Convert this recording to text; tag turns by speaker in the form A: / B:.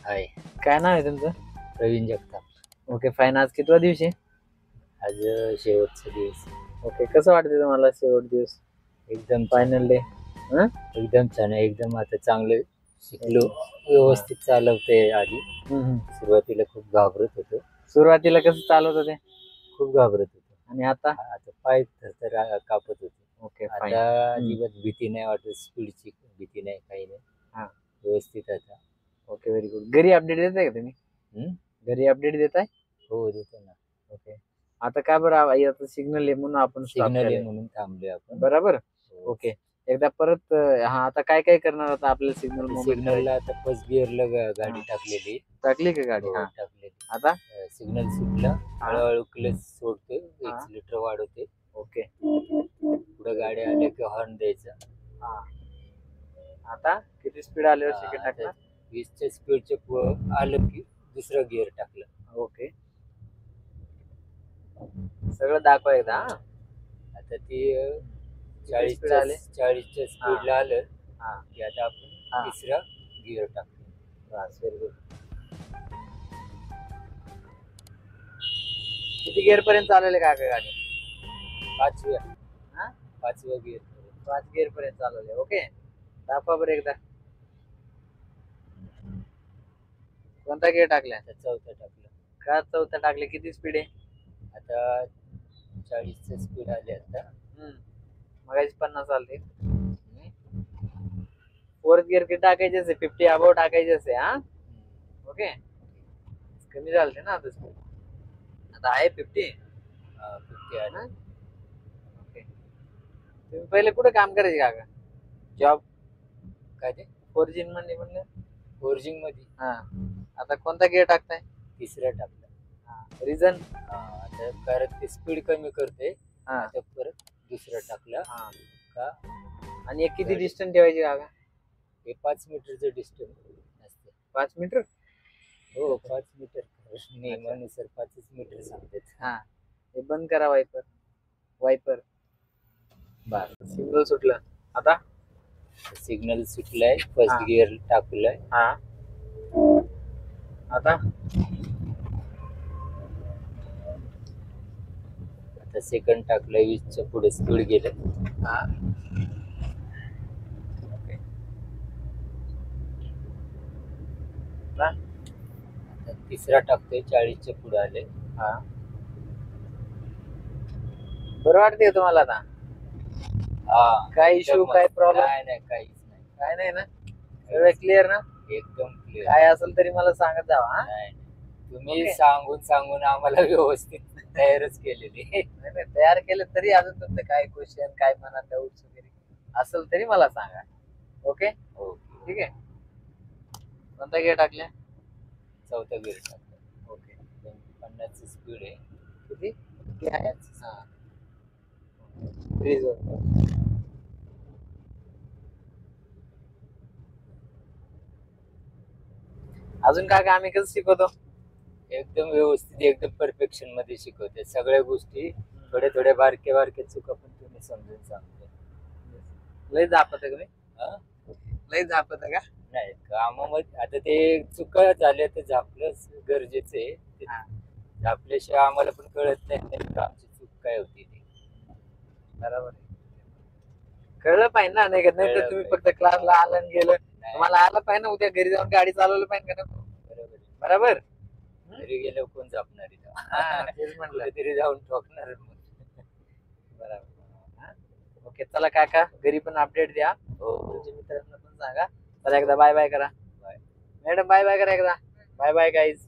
A: आहे.
B: काय नाव आहे तुमचं?
A: प्रवीण जगताप.
B: Okay fine. आज कितवा दिवस आहे?
A: आज शेवटचा दिवस.
B: ओके, कसं वाटतं तुम्हाला शेवट दिवस,
A: एकदम
B: फायनल डे?
A: एकदम छान आहे. एकदम आता चांगलं शिकलो, व्यवस्थित चालवते. आधी सुरुवातीला खूप घाबरत होतो.
B: सुरुवातीला कसं चालवत होते
A: खूप घाबरत होतो.
B: आणि आता?
A: आता पाय थरथर कापत होते.
B: ओके
A: आता
B: फाईन.
A: अजिबात भीती नाही वाटत. स्पीडची भीती नाही, काही नाही.
B: हा.
A: व्यवस्थित आता.
B: Okay, very good. घरी अपडेट देताय का तुम्ही? घरी अपडेट देताय?
A: हो, देतो ना.
B: ओके. आता काय बरं आता सिग्नल आहे म्हणून आपण stop
A: सिग्नल आहे
B: केलंय.
A: म्हणून थांबलोय आपण.
B: बरोबर.
A: हो.
B: ओके, एकदा परत हा आता काय काय करणार आता आपल्याला सिग्नल
A: सिग्नलला आता फर्स्ट गिअरला गाडी टाकलेली.
B: टाकली का गाडी?
A: हो,
B: हा,
A: टाकलेली.
B: आता
A: सिग्नल सुटला, हळूहळू क्लच सोडते,
B: हा.
A: एक्सिलेटर वाढवते.
B: ओके.
A: पुढे गाडी आल्या की हॉर्न द्यायचा.
B: हा, आता किती स्पीड आल्यावर सेकंड टाकला?
A: 20च्या स्पीडच्या आलं की दुसरा गिअर टाकला.
B: ओके, सगळं दाखवा एकदा. हा.
A: आता ती
B: speed आले?
A: 40च्या स्पीडला आलं
B: हा.
A: की आता आपण तिसरा गिअर टाकतो.
B: बस, व्हेरी गुड. किती गिअर पर्यंत चालवले का गाडी?
A: 5व्या
B: हा,
A: 5व्या गिअर.
B: 5 गिअर पर्यंत चालवले. ओके, दाखवा बरं एकदा. कोणता गिअर टाकला?
A: चौथा टाकला.
B: का चौथा टाकले? किती स्पीड आहे
A: आता? 40चं स्पीड आले आता.
B: मगाशी 50 आलते. फोर्थ गिअर किती टाकायचे असते? 50 अबाव टाकायचे असते. हा, ओके. कमी झालते ना आता स्पीड? आता आहे 50.
A: 50 आलं.
B: ओके, तुम्ही पहिले कुठे काम करायचे काका? जॉब
A: काय ते?
B: फोर्जिंग मध्ये म्हणलं.
A: फोर्जिंग मध्ये.
B: हा, आता कोणता गिअर टाकताय?
A: तिसरा टाकला.
B: रिझन?
A: आता कारण ते स्पीड कमी करते.
B: हा,
A: आता परत दुसरा टाकला. का?
B: आणि एक किती डिस्टन्स ठेवायची काका?
A: हे 5 मीटरचं डिस्टन्स असते.
B: 5 मीटर?
A: हो, 5 मीटर. नियमानुसार 5 मीटर सांगतात.
B: हा, हे बंद करा वायपर. वायपर बस, सिग्नल सुटलं. आता
A: सिग्नल सुटलाय, फर्स्ट गिअर टाकलाय.
B: हा, आता
A: आता सेकंड टाकलाय. 20च्या पुढे स्पीड गेलं.
B: हा,
A: आता तिसरा टाकतोय. 40च्या पुढे आले.
B: हा, बरं वाटते तुम्हाला आता? काय इश्यू, काय प्रॉब्लेम?
A: नाही, काहीच नाही.
B: काय नाही ना? सगळं क्लिअर ना?
A: एकदम क्लिअर.
B: काय असेल तरी मला सांगत जावा. हा,
A: तुम्ही सांगून आम्हाला व्यवस्थित तयारच केलेली.
B: नाही, तयार केलं तरी अजून तुमचं काय क्वेश्चन, काय मनात डाऊट्स वगैरे असेल तरी मला सांगा. ओके, ठीक आहे. कोणता गिअर टाकल्या?
A: चौथा गिअर टाकला.
B: ओके,
A: 50ची स्पीड आहे.
B: किती? आहे?
A: हा.
B: अजून काय काय आम्ही कसं शिकवतो?
A: एकदम व्यवस्थित, एकदम परफेक्शन मध्ये शिकवते. सगळ्या गोष्टी थोड्या बारक्या चुका पण तुम्ही समजून सांगते.
B: लय झापत का? लय झापत का?
A: नाही, कामामध्ये आता ते चुका झाल्या तर झापलंच गरजेचं आहे. झापल्याशिवाय आम्हाला पण कळत नाही आमची चूक काय होती ती.
B: बरोबर आहे. कळलं पाहिजे ना, नाही तर तुम्ही फक्त क्लासला आलं आणि गेलं. तुम्हाला आलं पाहिजे ना, उद्या घरी जाऊन गाडी चालवलं पाहिजे का? बरोबर.
A: घरी गेल्यावर कोण झापणार
B: आहे? तेच म्हटलं,
A: तरी जाऊन ठोकणार.
B: बरोबर. ओके, चला काका, घरी पण अपडेट द्या. तुमच्या मित्रांना पण सांगा. चला एकदा बाय बाय करा. मॅडम बाय बाय करा एकदा. Bye bye guys.